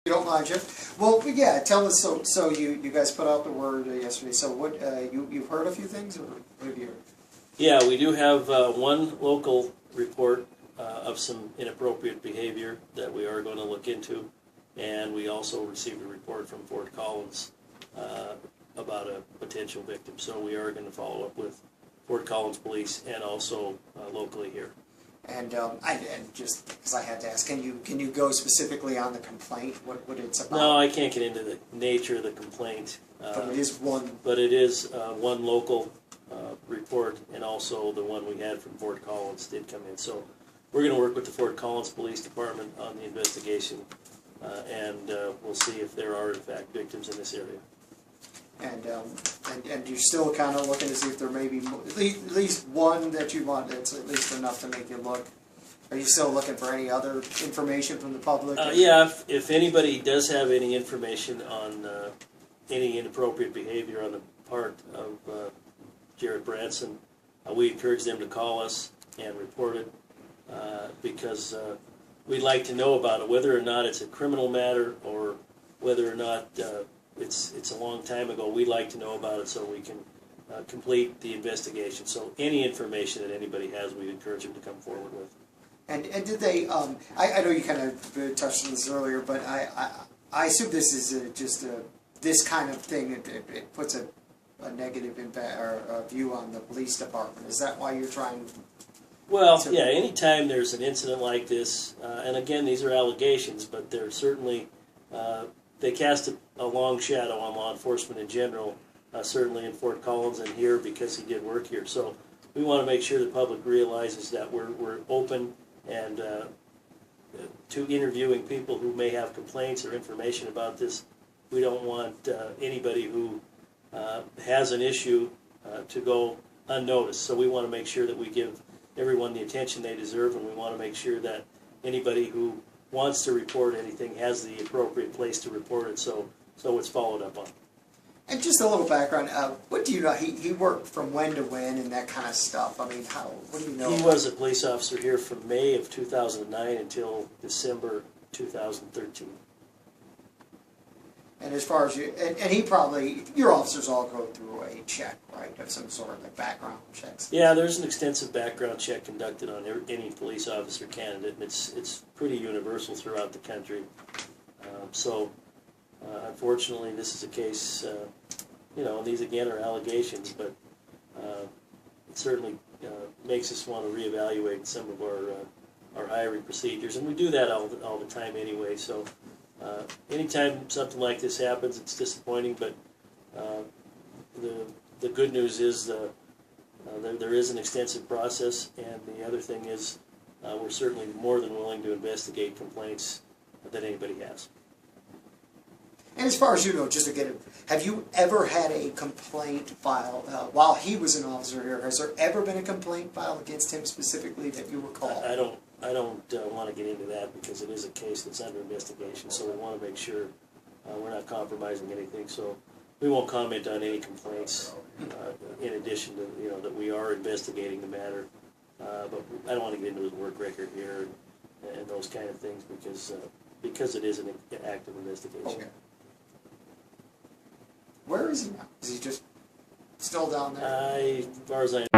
You don't mind, Jeff? Well, yeah, tell us, so you guys put out the word yesterday, so what, you've heard a few things, or what have you heard? Yeah, we do have one local report of some inappropriate behavior that we are going to look into, and we also received a report from Fort Collins about a potential victim, so we are going to follow up with Fort Collins Police and also locally here. And just because I had to ask, can you go specifically on the complaint, what it's about? No, I can't get into the nature of the complaint. But it is one. But it is one local report, and also the one we had from Fort Collins did come in. So we're going to work with the Fort Collins Police Department on the investigation, and we'll see if there are in fact victims in this area. And you're still kind of looking to see if there may be at least one that you want that's at least enough to make you look. Are you still looking for any other information from the public? Yeah, if anybody does have any information on any inappropriate behavior on the part of Jared Branson, we encourage them to call us and report it because we'd like to know about it, whether or not it's a criminal matter or whether or not it's a long time ago. We'd like to know about it so we can complete the investigation. So any information that anybody has, we encourage them to come forward with. And did they? I know you kind of touched on this earlier, but I assume this is just this kind of thing. It puts a negative impact or a view on the police department. Is that why you're trying? Well, yeah. Anytime there's an incident like this, and again, these are allegations, but they're certainly they cast a long shadow on law enforcement in general, certainly in Fort Collins and here because he did work here. So we want to make sure the public realizes that we're open and to interviewing people who may have complaints or information about this. We don't want anybody who has an issue to go unnoticed. So we want to make sure that we give everyone the attention they deserve, and we want to make sure that anybody who wants to report anything has the appropriate place to report it, so it's followed up on. And just a little background, what do you know? He worked from when to when and that kind of stuff. I mean, what do you know? He was a police officer here from May of 2009 until December 2013. And as far as you, and he probably, your officers all go through a check, right, of some sort of like background checks. Yeah, there's an extensive background check conducted on any police officer candidate, and it's pretty universal throughout the country. Unfortunately, this is a case, and these again are allegations, but it certainly makes us want to reevaluate some of our hiring procedures, and we do that all the time anyway. So anytime something like this happens, it's disappointing, but the good news is there is an extensive process, and the other thing is we're certainly more than willing to investigate complaints that anybody has. And as far as you know, just to get it, have you ever had a complaint filed while he was an officer here? Has there ever been a complaint filed against him specifically that you recall? I don't want to get into that because it is a case that's under investigation. So we want to make sure we're not compromising anything. So we won't comment on any complaints. In addition to that we are investigating the matter, but I don't want to get into his work record here and those kind of things because it is an active investigation. Okay. Where is he now? Is he just still down there? As far as I know.